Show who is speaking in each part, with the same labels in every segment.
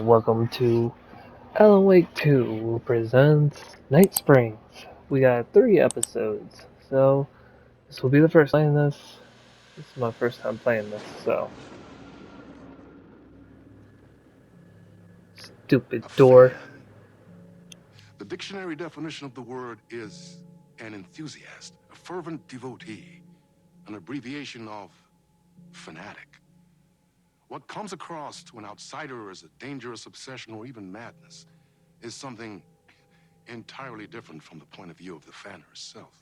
Speaker 1: welcome to Alan Wake 2 presents Night Springs. We got 3 episodes, so this will be the first playing this. This is my first time playing this, so. Stupid
Speaker 2: A
Speaker 1: door.
Speaker 2: fan. The dictionary definition of the word is an enthusiast, a fervent devotee, an abbreviation of fanatic. What comes across to an outsider as a dangerous obsession or even madness is something entirely different from the point of view of the fan herself.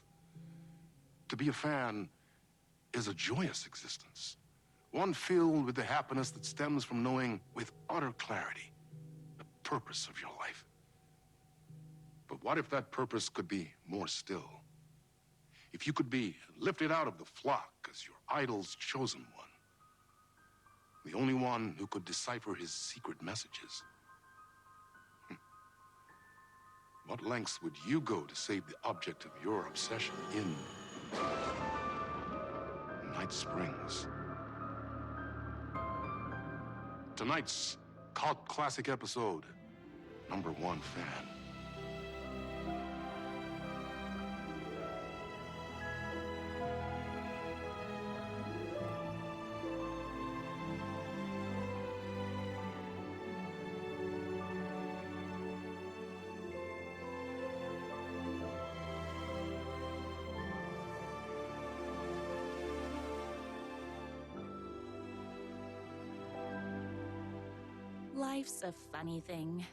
Speaker 2: To be a fan is a joyous existence, one filled with the happiness that stems from knowing with utter clarity the purpose of your life. But what if that purpose could be more still? If you could be lifted out of the flock as your idol's chosen one, the only one who could decipher his secret messages. What lengths would you go to save the object of your obsession in Night Springs? Tonight's cult classic episode, number 1 fan.
Speaker 3: Life's a funny thing.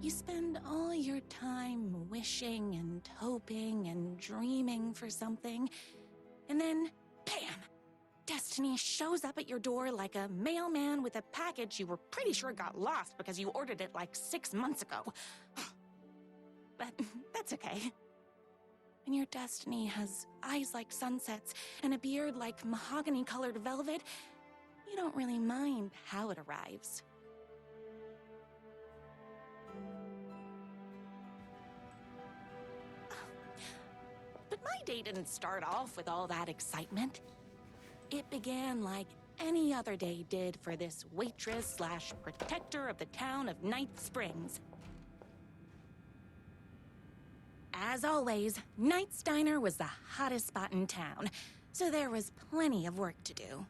Speaker 3: You spend all your time wishing and hoping and dreaming for something, and then, bam! Destiny shows up at your door like a mailman with a package you were pretty sure got lost because you ordered it like 6 months ago. But that's okay. When your destiny has eyes like sunsets and a beard like mahogany-colored velvet, you don't really mind how it arrives. But my day didn't start off with all that excitement. It began like any other day did for this waitress/protector of the town of Night Springs. As always, Knight's Diner was the hottest spot in town, so there was plenty of work to do.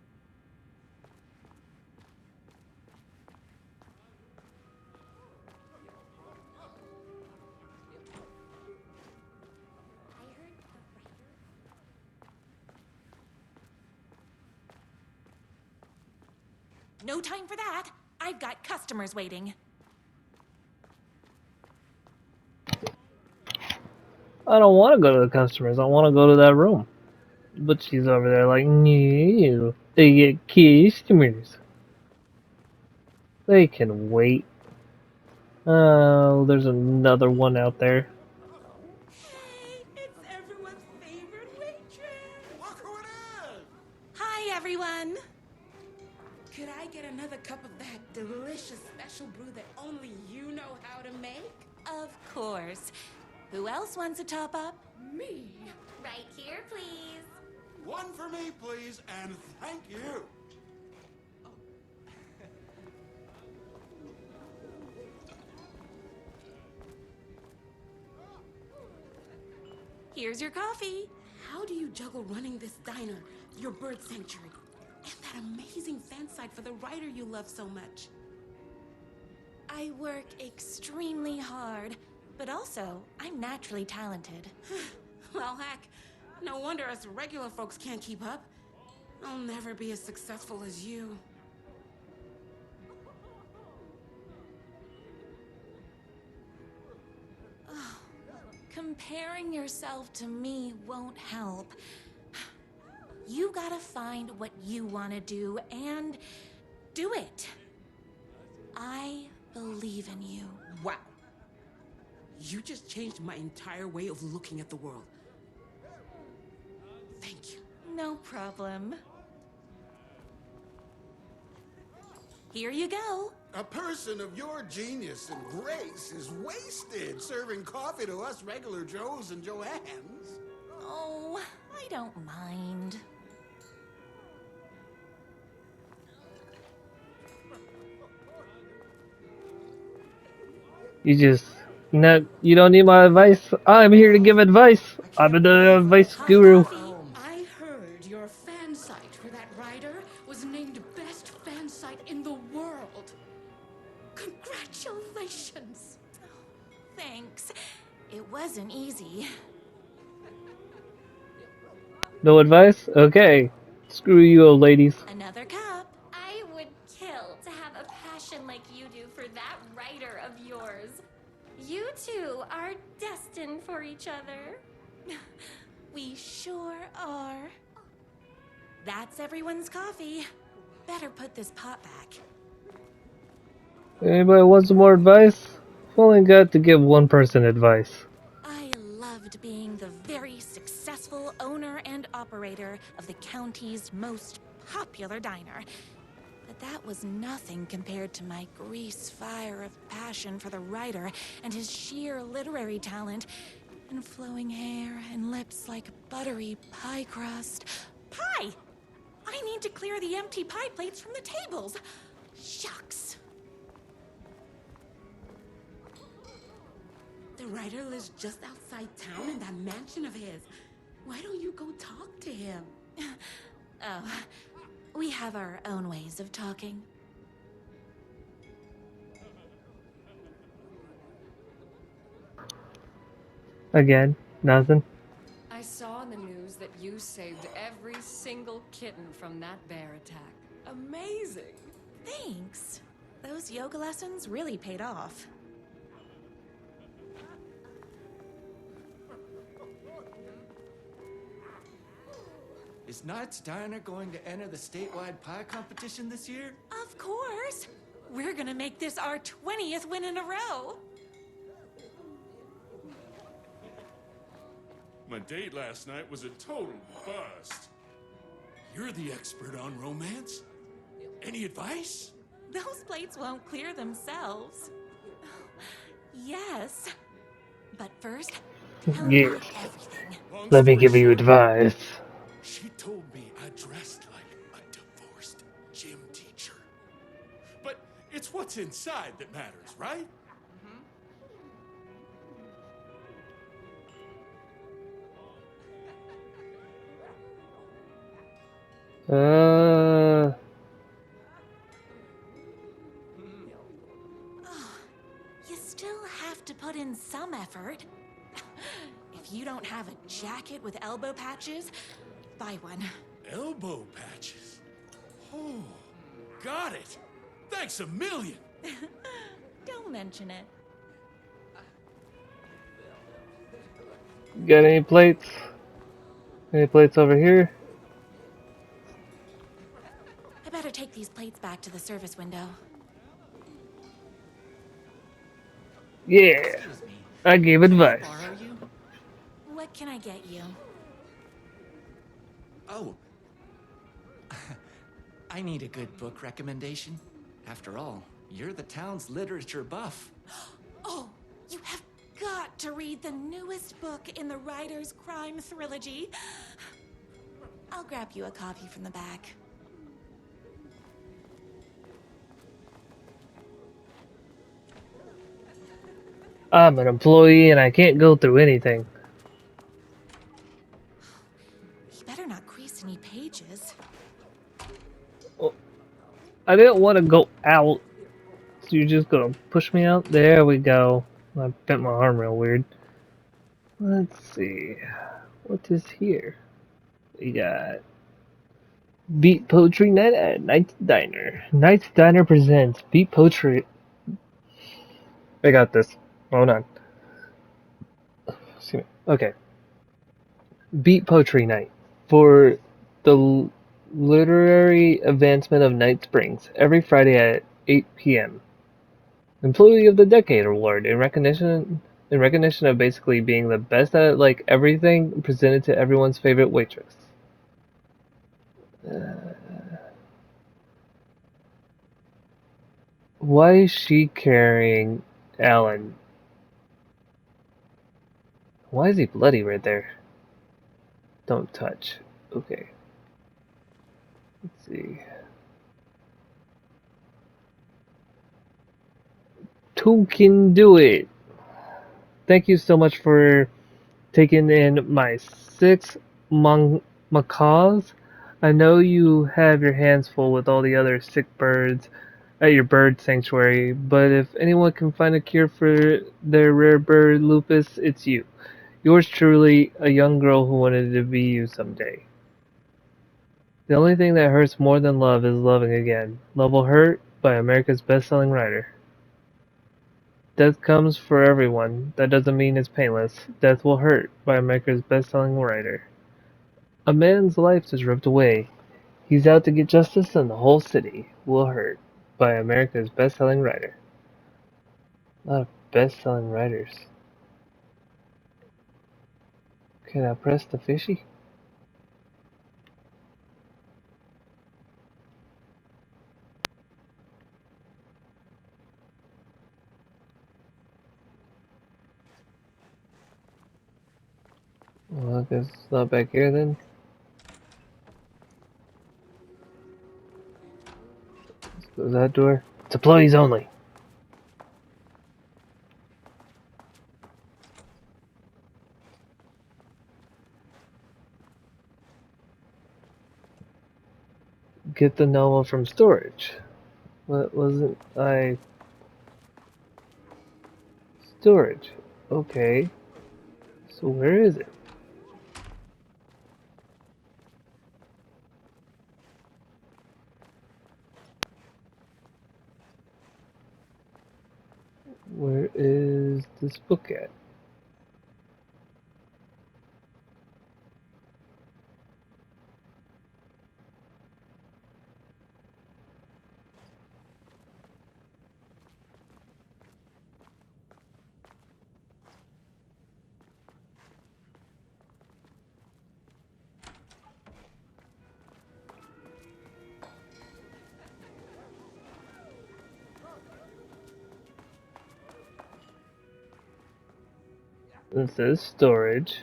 Speaker 3: No time for that. I've got customers waiting.
Speaker 1: I don't want to go to the customers, I want to go to that room. But she's over there like, no, they get customers. They can wait. Oh, there's another one out there.
Speaker 4: Hey, it's everyone's favorite waitress!
Speaker 5: Look who it is!
Speaker 3: Hi, everyone.
Speaker 4: Could I get another cup of that delicious special brew that only you know how to make?
Speaker 3: Of course. Who else wants a top-up?
Speaker 4: Me?
Speaker 6: Right here, please.
Speaker 5: One for me, please, and thank you.
Speaker 3: Here's your coffee.
Speaker 4: How do you juggle running this diner, your bird sanctuary, and that amazing fan site for the writer you love so much?
Speaker 3: I work extremely hard, but also I'm naturally talented.
Speaker 4: Well, heck, no wonder us regular folks can't keep up. I'll never be as successful as you.
Speaker 3: Comparing yourself to me won't help. You gotta find what you want to do and do it. I believe in you.
Speaker 4: Wow. You just changed my entire way of looking at the world. Thank you.
Speaker 3: No problem. Here you go.
Speaker 5: A person of your genius and grace is wasted serving coffee to us regular Joes and Joannes.
Speaker 3: Oh, I don't mind.
Speaker 1: You don't need my advice. I'm here to give advice. I'm the advice
Speaker 3: Hot
Speaker 1: guru.
Speaker 3: coffee.
Speaker 4: I heard your fan site for that rider was named best fan site in the world. Congratulations.
Speaker 3: Thanks. It wasn't easy.
Speaker 1: No advice? Okay. Screw you, old ladies.
Speaker 3: Another cup.
Speaker 6: I would kill to have a passion like you do for that writer of yours. You two are destined for each other.
Speaker 3: We sure are. That's everyone's coffee. Better put this pot back.
Speaker 1: Anybody want some more advice? I've only got to give one person advice.
Speaker 3: I loved being the very successful owner and operator of the county's most popular diner. But that was nothing compared to my grease fire of passion for the writer and his sheer literary talent, and flowing hair and lips like buttery pie crust. Pie! I need to clear the empty pie plates from the tables. Shucks.
Speaker 4: The writer lives just outside town in that mansion of his. Why don't you go talk to him?
Speaker 3: Oh, we have our own ways of talking.
Speaker 1: Again, nothing.
Speaker 7: I saw in the news that you saved every single kitten from that bear attack. Amazing!
Speaker 3: Thanks. Those yoga lessons really paid off.
Speaker 8: Is Knight's Diner going to enter the statewide pie competition this year?
Speaker 3: Of course! We're gonna make this our 20th win in a row!
Speaker 9: My date last night was a total bust.
Speaker 5: You're the expert on romance. Any advice?
Speaker 3: Those plates won't clear themselves. Yes. But first, tell me
Speaker 1: Yes.
Speaker 3: everything.
Speaker 5: Long
Speaker 1: Let me
Speaker 5: story
Speaker 1: give you
Speaker 5: short,
Speaker 1: advice.
Speaker 5: She told me I dressed like a divorced gym teacher. But it's what's inside that matters, right?
Speaker 3: You still have to put in some effort. If you don't have a jacket with elbow patches, buy one.
Speaker 5: Elbow patches. Oh, got it. Thanks a million.
Speaker 3: Don't mention it.
Speaker 1: Got any plates? Any plates over here?
Speaker 3: I better take these plates back to the service window.
Speaker 1: Yeah,
Speaker 8: Excuse me.
Speaker 1: I gave
Speaker 8: Can I
Speaker 1: advice.
Speaker 8: borrow you?
Speaker 3: What can I get you?
Speaker 8: Oh. I need a good book recommendation. After all, you're the town's literature buff.
Speaker 3: Oh, you have got to read the newest book in the Writer's Crime Trilogy. I'll grab you a copy from the back.
Speaker 1: I'm an employee and I can't go through anything.
Speaker 3: You better not crease any pages.
Speaker 1: I didn't want to go out. So you're just gonna push me out? There we go. I bent my arm real weird. Let's see. What is here? We got Beat Poetry Night at Knight's Diner. Knight's Diner presents Beat Poetry. I got this. Hold on. Excuse me. Okay. Beat Poetry Night for the literary advancement of Night Springs every Friday at 8 p.m. Employee of the Decade Award in recognition of basically being the best at like everything presented to everyone's favorite waitress. Why is she carrying Alan? Why is he bloody right there? Don't touch. Okay. Let's see. two can do it. Thank you so much for taking in my 6 macaws. I know you have your hands full with all the other sick birds at your bird sanctuary, but if anyone can find a cure for their rare bird lupus, it's you. Yours truly, a young girl who wanted to be you someday. The only thing that hurts more than love is loving again. Love Will Hurt by America's best-selling writer. Death comes for everyone. That doesn't mean it's painless. Death Will Hurt by America's best-selling writer. A man's life is ripped away. He's out to get justice and the whole city will hurt by America's best-selling writer. A lot of best-selling writers. Can I press the fishy? Well, I guess it's not back here then. Let's close that door. It's employees only. Get the novel from storage. What wasn't I? Storage. Okay. So where is it? Where is this book at? It says storage.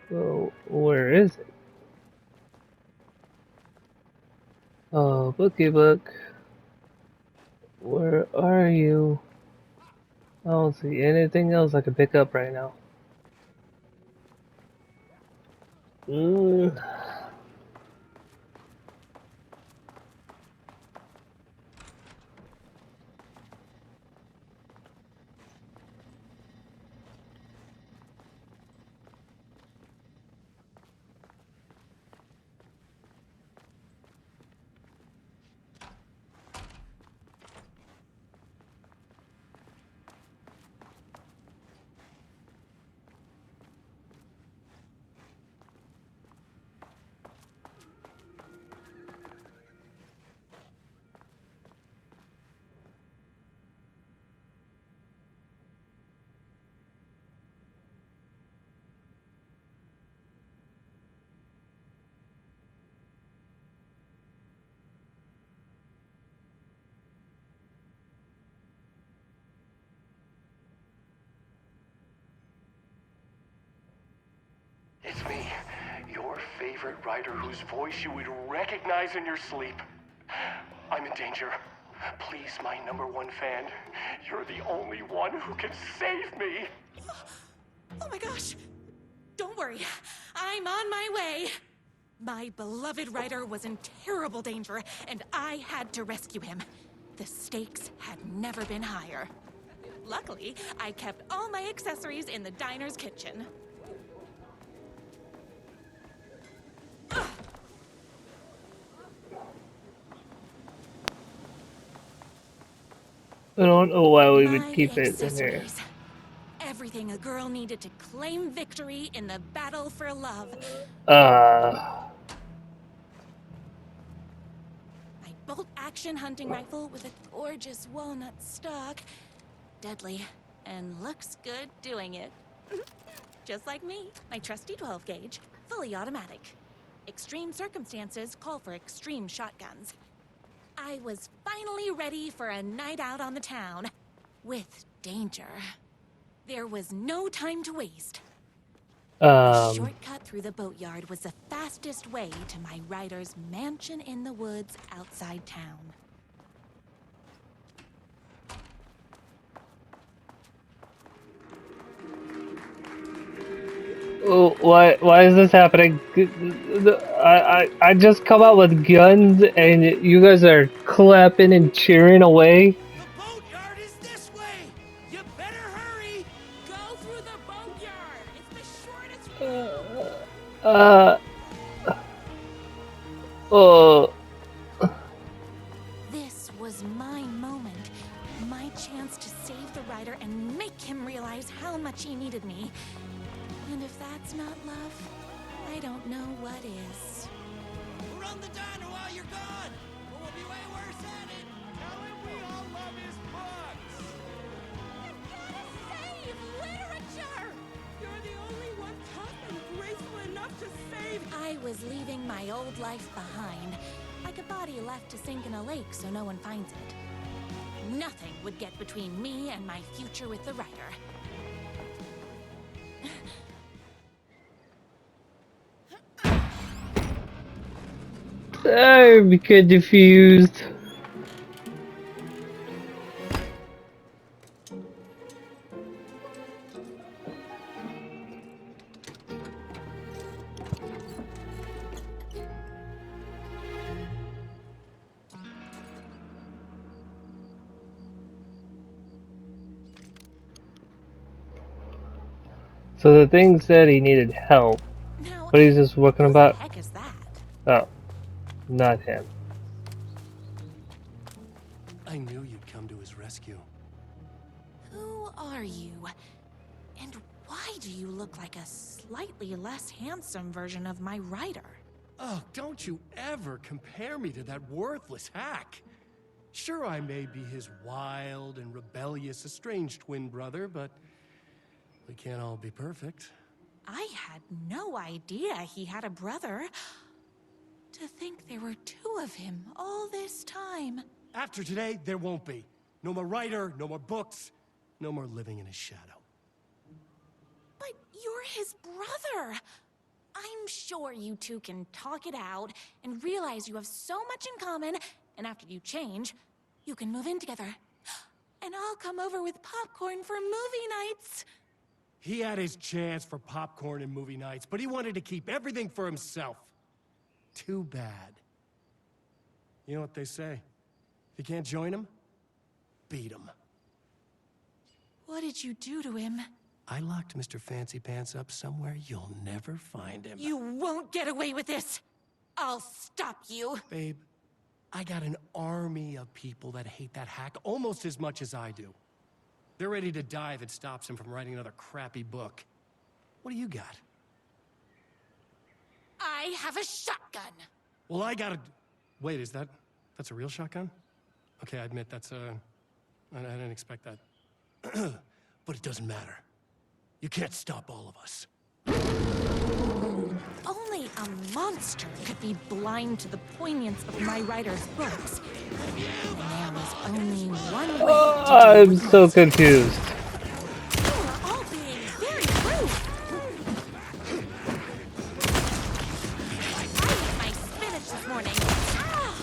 Speaker 1: So where is it? Oh, bookie book. Where are you? I don't see anything else I can pick up right now.
Speaker 10: It's me, your favorite writer whose voice you would recognize in your sleep. I'm in danger. Please, my #1 fan, you're the only one who can save me.
Speaker 3: Oh my gosh! Don't worry, I'm on my way. My beloved writer was in terrible danger, and I had to rescue him. The stakes had never been higher. Luckily, I kept all my accessories in the diner's kitchen.
Speaker 1: I don't know why we would
Speaker 3: My
Speaker 1: keep it in here.
Speaker 3: accessories. Everything a girl needed to claim victory in the battle for love. My bolt-action hunting rifle with a gorgeous walnut stock. Deadly, and looks good doing it. Just like me. My trusty 12-gauge, fully automatic. Extreme circumstances call for extreme shotguns. I was finally ready for a night out on the town. With danger. There was no time to waste. The shortcut through the boatyard was the fastest way to my writer's mansion in the woods outside town.
Speaker 1: Oh, why is this happening? I just come out with guns and you guys are clapping and cheering away.
Speaker 8: The boatyard is this way! You better hurry!
Speaker 4: Go through the boatyard. It's the shortest route.
Speaker 3: This was my moment. My chance to save the rider and make him realize how much he needed me. And if that's not love, I don't know what is.
Speaker 8: Run the diner while you're gone! Or we'll be way worse at it!
Speaker 5: Tell him we all love his books!
Speaker 4: Save literature! You're the only one tough and graceful enough to save.
Speaker 3: I was leaving my old life behind, like a body left to sink in a lake so no one finds it. Nothing would get between me and my future with the rider.
Speaker 1: I'm confused. So the thing said he needed help,
Speaker 3: Now,
Speaker 1: but he's just working
Speaker 3: what
Speaker 1: about.
Speaker 3: the heck is that?
Speaker 1: Oh, not him.
Speaker 10: I knew you'd come to his rescue.
Speaker 3: Who are you? And why do you look like a slightly less handsome version of my rider?
Speaker 10: Oh, don't you ever compare me to that worthless hack. Sure, I may be his wild and rebellious estranged twin brother, but we can't all be perfect.
Speaker 3: I had no idea he had a brother. To think there were two of him all this time.
Speaker 10: After today, there won't be. No more writer, no more books, no more living in his shadow.
Speaker 3: But you're his brother. I'm sure you two can talk it out and realize you have so much in common, and after you change, you can move in together. And I'll come over with popcorn for movie nights.
Speaker 10: He had his chance for popcorn and movie nights, but he wanted to keep everything for himself. Too bad. You know what they say? If you can't join him, beat him.
Speaker 3: What did you do to him?
Speaker 10: I locked Mr. Fancy Pants up somewhere you'll never find him.
Speaker 3: You won't get away with this. I'll stop you.
Speaker 10: Babe, I got an army of people that hate that hack almost as much as I do. They're ready to die if it stops him from writing another crappy book. What do you got?
Speaker 3: I have a shotgun.
Speaker 10: Well, I got a... Wait, that's a real shotgun? Okay, I admit that's I didn't expect that. But it doesn't matter. You can't stop all of us.
Speaker 3: Only a monster could be blind to the poignance of my writer's books. And there is only one way to deal
Speaker 1: I'm
Speaker 3: with
Speaker 1: so
Speaker 3: monsters.
Speaker 1: confused.
Speaker 3: You are all being very rude. I ate my spinach this morning. Ah!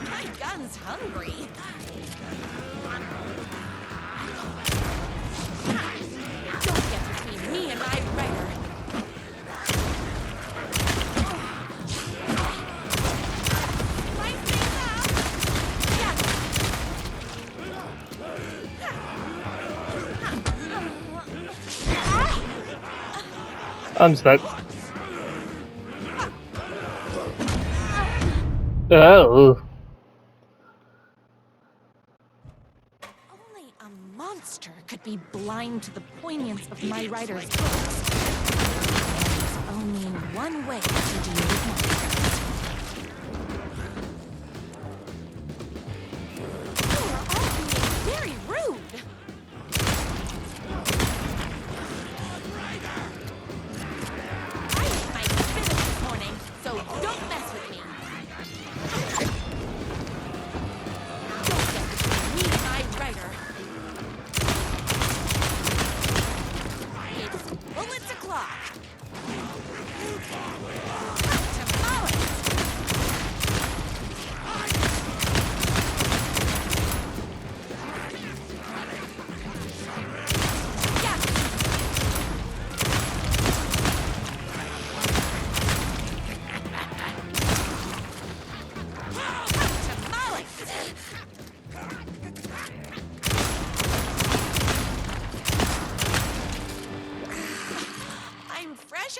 Speaker 3: My gun's hungry. Don't get between me and my writer. Light things up.
Speaker 1: I'm stuck. Oh.
Speaker 3: Only a monster could be blind to the poignance of my writer's books. There's only one way to deal with monsters. You are all being very rude.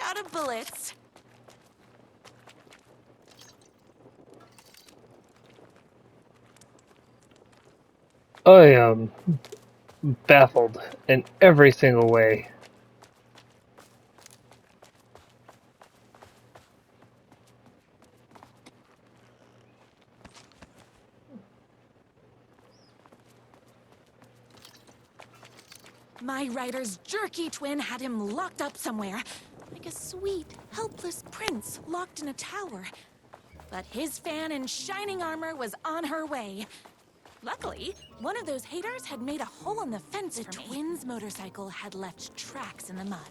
Speaker 3: out of bullets.
Speaker 1: I am baffled in every single way.
Speaker 3: My rider's jerky twin had him locked up somewhere, like a sweet, helpless prince locked in a tower. But his fan in shining armor was on her way. Luckily, one of those haters had made a hole in the fence for me. The twins' motorcycle had left tracks in the mud.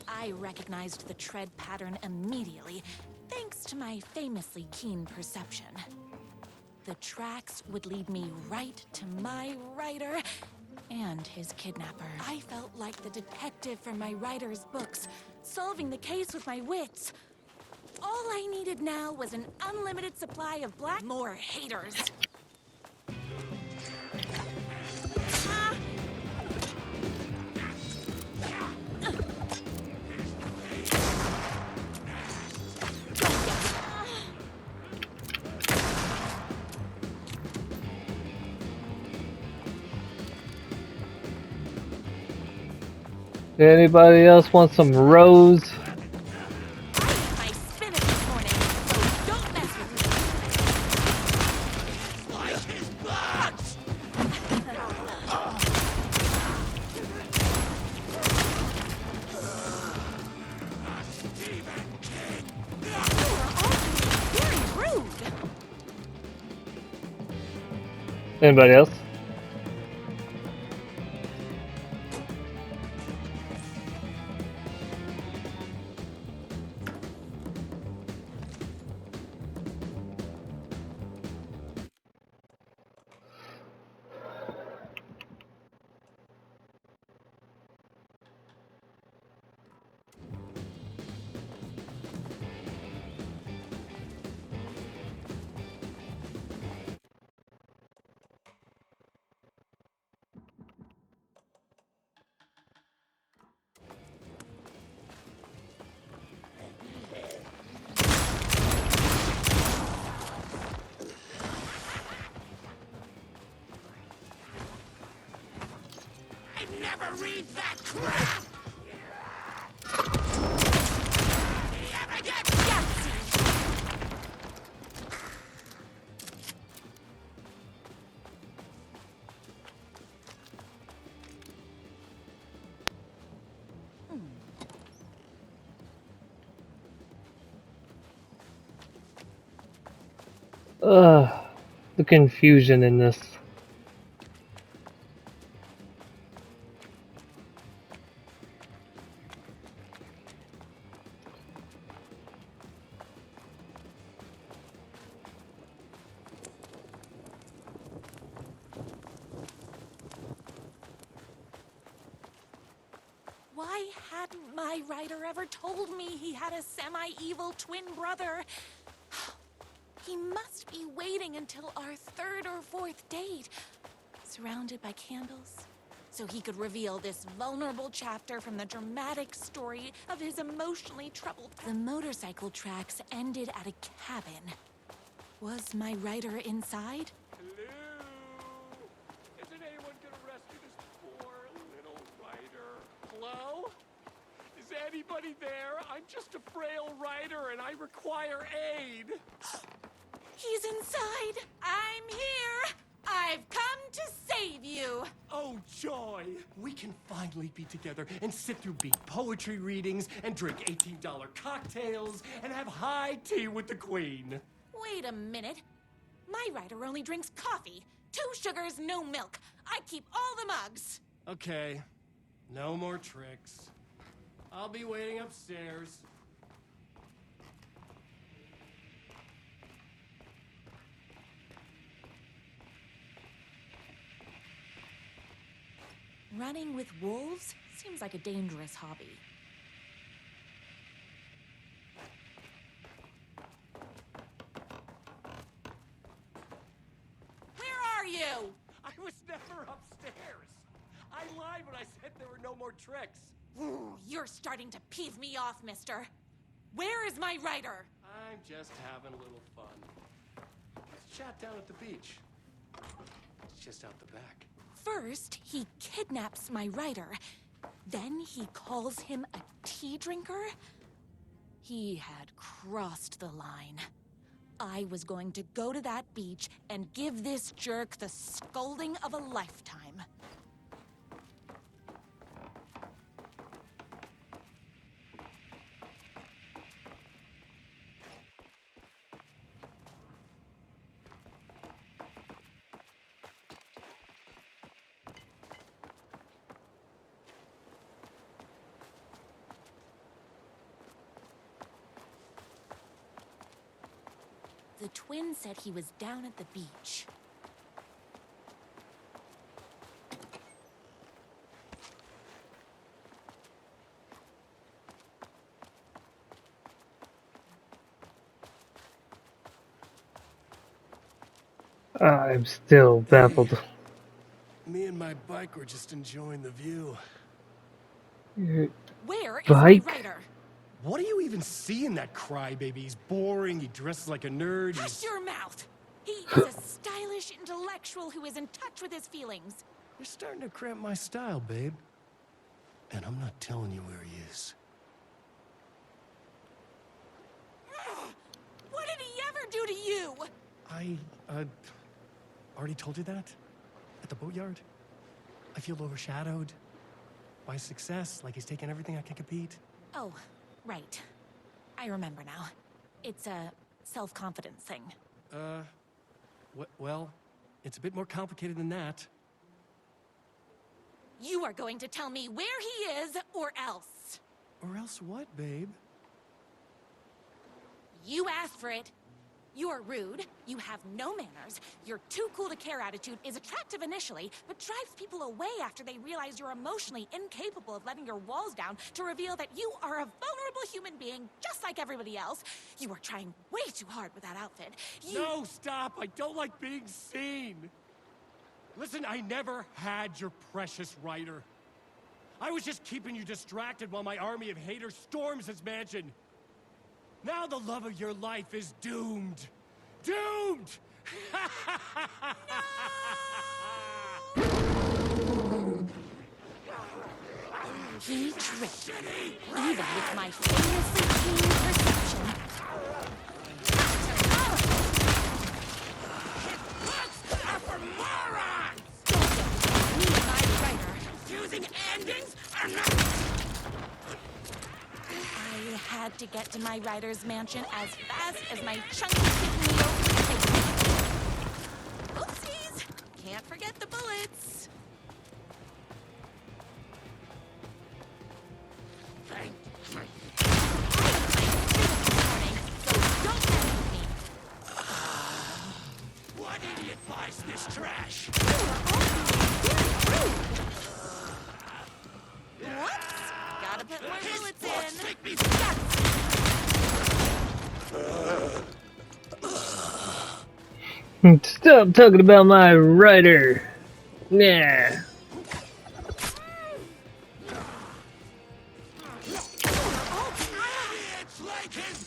Speaker 3: I recognized the tread pattern immediately, thanks to my famously keen perception. The tracks would lead me right to my rider and his kidnapper. I felt like the detective from my writer's books, solving the case with my wits. All I needed now was an unlimited supply of more haters.
Speaker 1: Anybody else want some rose?
Speaker 3: I spinach this morning, so don't mess with me.
Speaker 5: Like his butt! Stephen King!
Speaker 3: You are all very rude.
Speaker 1: Anybody else?
Speaker 5: I never read that crap! You ever get gutsy?
Speaker 1: Ugh, the confusion in this.
Speaker 3: Why hadn't my writer ever told me he had a semi-evil twin brother? He must be waiting until our third or fourth date, surrounded by candles, so he could reveal this vulnerable chapter from the dramatic story of his emotionally troubled past. The motorcycle tracks ended at a cabin. Was my writer inside?
Speaker 5: Hello? Isn't anyone gonna rescue this poor little rider? Hello? Is anybody there? I'm just a frail rider and I require aid.
Speaker 3: He's inside! I'm here! I've come to save you!
Speaker 5: Oh, joy! We can finally be together and sit through beat poetry readings and drink $18 cocktails and have high tea with the queen.
Speaker 3: Wait a minute. My writer only drinks coffee. 2 sugars, no milk. I keep all the mugs.
Speaker 5: Okay, no more tricks. I'll be waiting upstairs.
Speaker 3: Running with wolves seems like a dangerous hobby. Where are you?
Speaker 5: I was never upstairs. I lied when I said there were no more tricks.
Speaker 3: Ooh, you're starting to peeve me off, mister. Where is my rider?
Speaker 8: I'm just having a little fun. Let's chat down at the beach. It's just out the back.
Speaker 3: First, he kidnaps my rider. Then he calls him a tea drinker. He had crossed the line. I was going to go to that beach and give this jerk the scolding of a lifetime. The twin said he was down at the beach.
Speaker 1: I'm still baffled.
Speaker 10: Me and my bike were just enjoying the view.
Speaker 1: Your
Speaker 3: Where is
Speaker 1: bike?
Speaker 3: my rider?
Speaker 10: What do you even see in that crybaby? He's boring, he dresses like a nerd,
Speaker 3: Hush your mouth! He is a stylish intellectual who is in touch with his feelings.
Speaker 10: You're starting to cramp my style, babe. And I'm not telling you where he is.
Speaker 3: What did he ever do to you?
Speaker 10: I, already told you that? At the boatyard? I feel overshadowed by success, like he's taking everything I can compete.
Speaker 3: Oh, right. I remember now. It's a self-confidence thing.
Speaker 10: Well, it's a bit more complicated than that.
Speaker 3: You are going to tell me where he is, or else.
Speaker 10: Or else what, babe?
Speaker 3: You asked for it. You're rude, you have no manners, your too cool to care attitude is attractive initially, but drives people away after they realize you're emotionally incapable of letting your walls down to reveal that you are a vulnerable human being just like everybody else. You are trying way too hard with that outfit.
Speaker 5: No, stop! I don't like being seen! Listen, I never had your precious rider. I was just keeping you distracted while my army of haters storms his mansion. Now the love of your life is doomed! Doomed!
Speaker 3: He tricked me, even with my famously keen perception.
Speaker 5: For morons!
Speaker 3: Don't get me and my rider.
Speaker 5: Using endings are not...
Speaker 3: I had to get to my rider's mansion as fast as my chunky kitten wheels could take me. Oopsies! Can't forget the bullets.
Speaker 5: Thank you.
Speaker 3: So don't mess with me.
Speaker 5: What idiot buys this trash?
Speaker 3: Whoops! Gotta put more bullets in.
Speaker 5: Make me
Speaker 1: Stop talking about my rider. Nah.
Speaker 5: It's like his...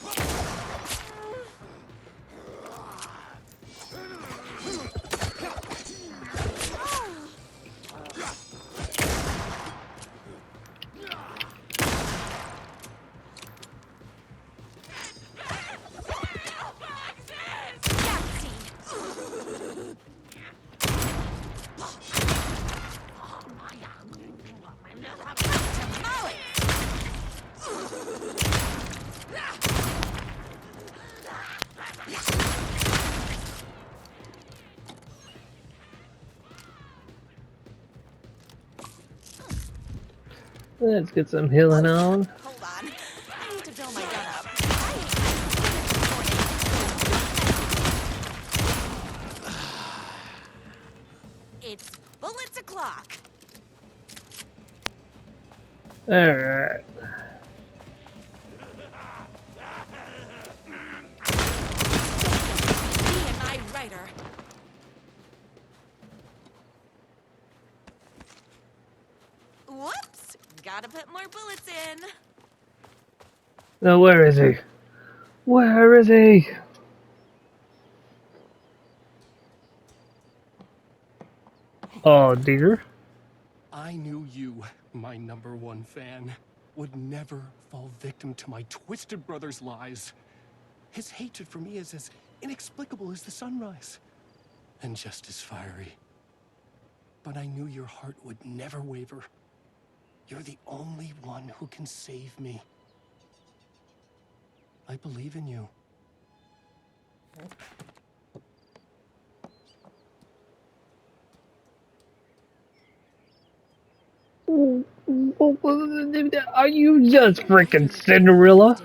Speaker 1: Let's get some healing on.
Speaker 3: Hold on. I need to fill my gun up. It's bullets o'clock.
Speaker 1: Alright.
Speaker 3: Me and my rider. Whoops! Gotta put more bullets in.
Speaker 1: Now, where is he? Where is he? Oh dear.
Speaker 8: I knew you, my #1 fan, would never fall victim to my twisted brother's lies. His hatred for me is as inexplicable as the sunrise, and just as fiery. But I knew your heart would never waver. You're the only one who can save me. I believe in you.
Speaker 1: Are you just freaking Cinderella?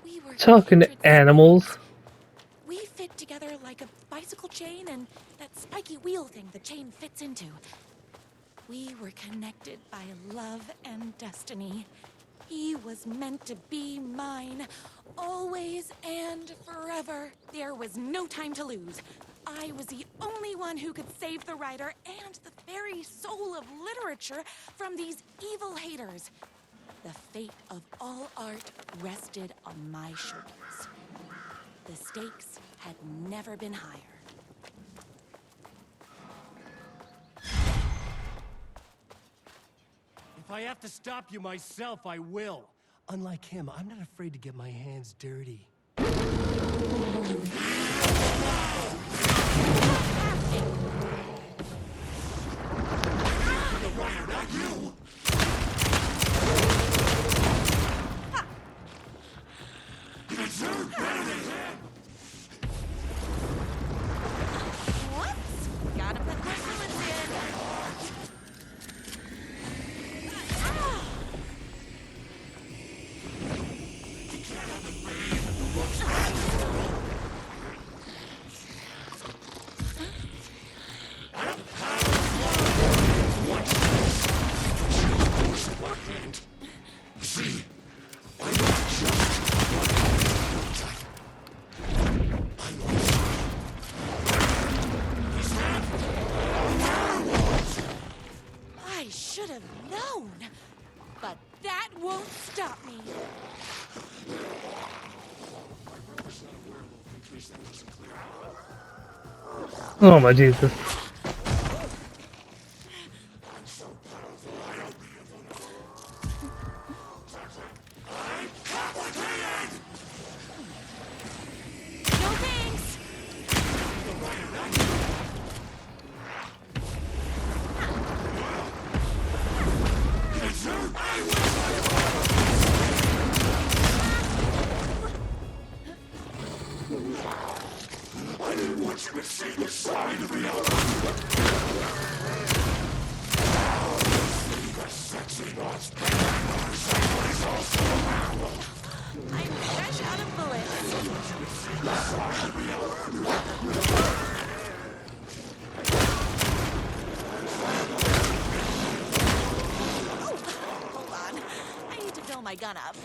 Speaker 3: We were
Speaker 1: Talking to
Speaker 3: kindred
Speaker 1: animals.
Speaker 3: spirits. We fit together like a bicycle chain and that spiky wheel thing the chain fits into. We were connected by love and destiny. He was meant to be mine, always and forever. There was no time to lose. I was the only one who could save the writer and the very soul of literature from these evil haters. The fate of all art rested on my shoulders. The stakes had never been higher.
Speaker 8: If I have to stop you myself, I will. Unlike him, I'm not afraid to get my hands dirty.
Speaker 3: Whoops! Gotta put more bullets in. I should have known, but that won't stop me.
Speaker 1: Oh my Jesus.
Speaker 3: No thanks. I'm fresh out of bullets. Oh, hold on. I need to fill my gun up.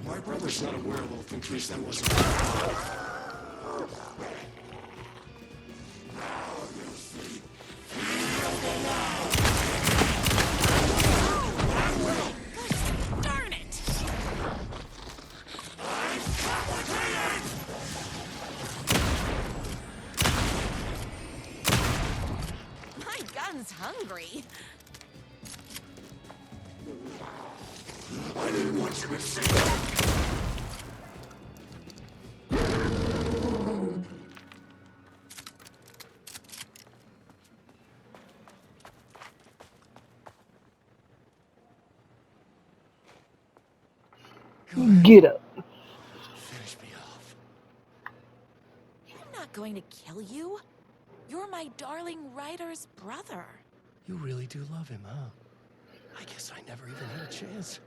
Speaker 2: My brother's not a werewolf, in case that wasn't.
Speaker 3: Darn it! My gun's hungry.
Speaker 2: I didn't want you to see that.
Speaker 1: Get up.
Speaker 8: Finish me off.
Speaker 3: I'm not going to kill you. You're my darling writer's brother.
Speaker 8: You really do love him, huh? I guess I never even had a chance.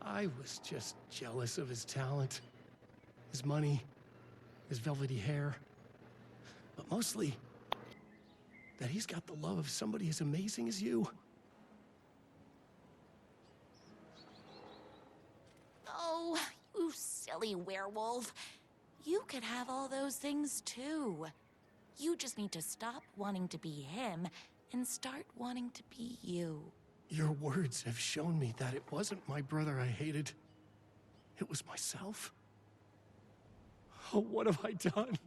Speaker 8: I was just jealous of his talent, his money, his velvety hair. But mostly, that he's got the love of somebody as amazing as you.
Speaker 3: Oh, you silly werewolf. You could have all those things too. You just need to stop wanting to be him and start wanting to be you.
Speaker 8: Your words have shown me that it wasn't my brother I hated. It was myself. Oh, what have I done?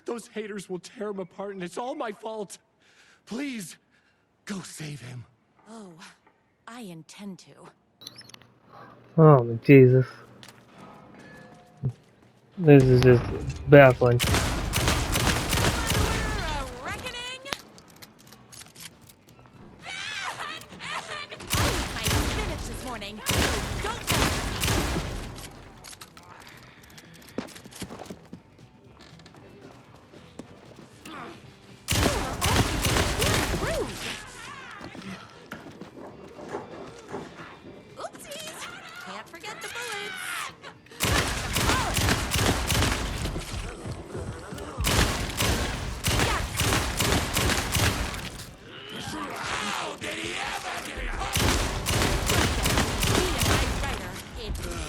Speaker 8: Those haters will tear him apart, and it's all my fault. Please, go save him.
Speaker 3: Oh, I intend to.
Speaker 1: Oh my Jesus. This is just baffling.
Speaker 3: A reckoning? My spinach this morning. Don't Oopsies! Can't forget the bullets.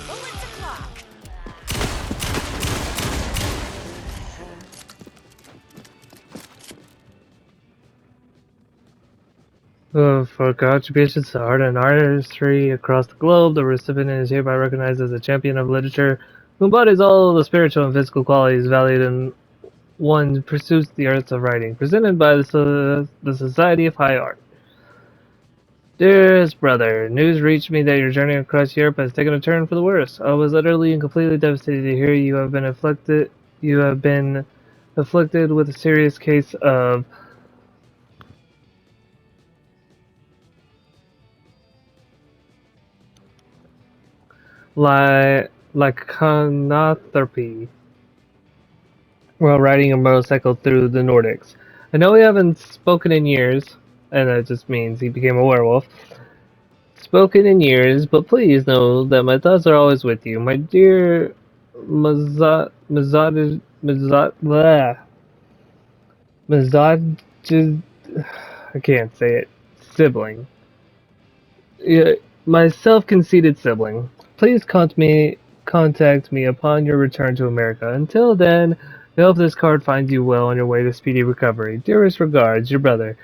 Speaker 3: Bullets o'clock.
Speaker 1: For contributions to art and artistry across the globe, the recipient is hereby recognized as a champion of literature who embodies all the spiritual and physical qualities valued in one who pursues the arts of writing, presented by the Society of High Art. Dearest brother, news reached me that your journey across Europe has taken a turn for the worse. I was utterly and completely devastated to hear you have been afflicted with a serious case of lycanthropy while riding a motorcycle through the Nordics. I know we haven't spoken in years, and that just means he became a werewolf. Spoken in years, but please know that my thoughts are always with you, my dear Mazad, I can't say it, sibling. Yeah, my self-conceited sibling. Please contact me upon your return to America. Until then, I hope this card finds you well on your way to speedy recovery. Dearest regards, your brother.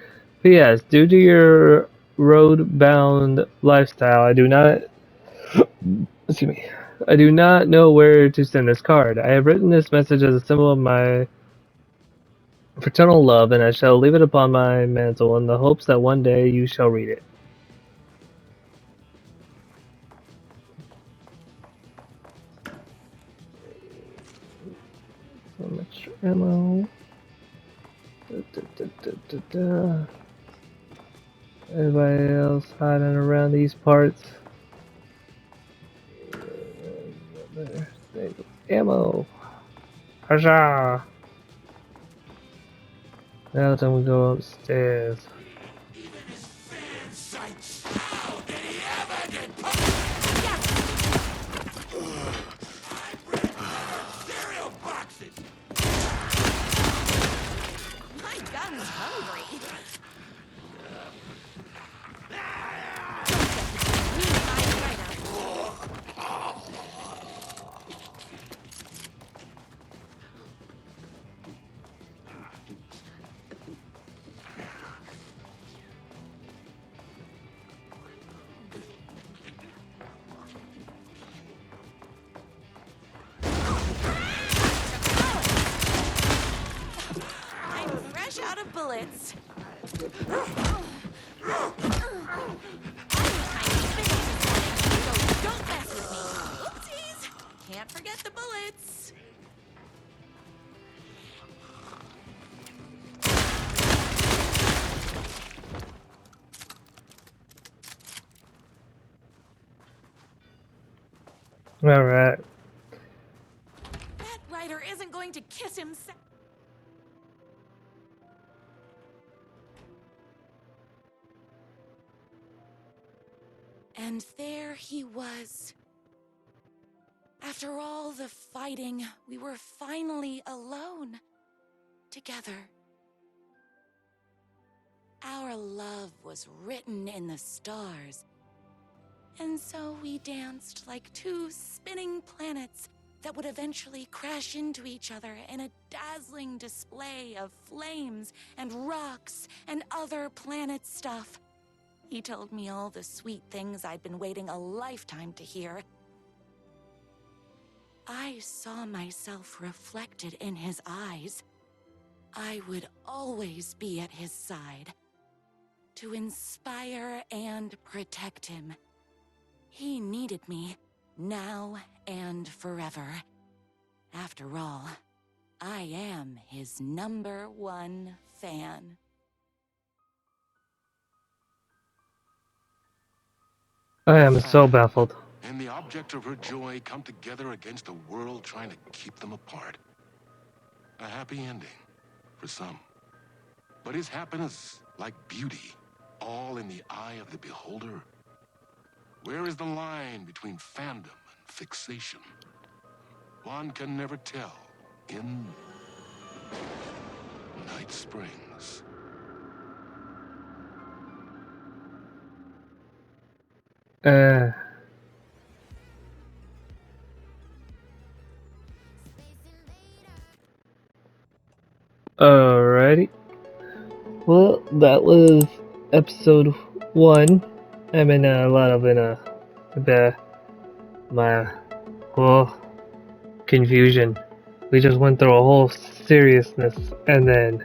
Speaker 1: P.S. Due to your road-bound lifestyle, I do not know where to send this card. I have written this message as a symbol of my fraternal love, and I shall leave it upon my mantle in the hopes that one day you shall read it. Some extra ammo. Everybody else hiding around these parts. There's ammo. Huzzah! Now time we go upstairs.
Speaker 3: My gun's hungry. I'm fresh out of bullets. Don't mess with me. Oopsies! Can't forget the bullets.
Speaker 1: Alright.
Speaker 3: That writer isn't going to kiss himself. And there he was. After all the fighting, we were finally alone. Together. Our love was written in the stars. And so we danced like two spinning planets that would eventually crash into each other in a dazzling display of flames and rocks and other planet stuff. He told me all the sweet things I'd been waiting a lifetime to hear. I saw myself reflected in his eyes. I would always be at his side, to inspire and protect him. He needed me, now and forever. After all, I am his #1 fan.
Speaker 1: I am so baffled.
Speaker 2: And the object of her joy come together against a world trying to keep them apart. A happy ending for some. But is happiness, like beauty, all in the eye of the beholder? Where is the line between fandom and fixation? One can never tell in Night Springs.
Speaker 1: Alrighty. Well, that was episode 1. I'm in a lot of confusion. We just went through a whole seriousness and then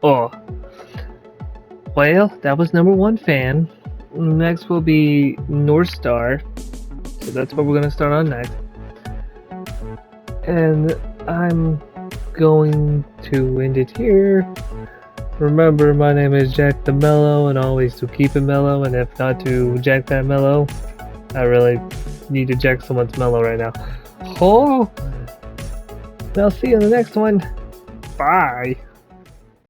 Speaker 1: well, that was #1 fan. Next will be North Star. So that's what we're gonna start on next. And I'm going to end it here. Remember, my name is Jack the Mellow, and always to keep it mellow, and if not to jack that mellow, I really need to jack someone's mellow right now. Oh! I'll see you in the next one. Bye!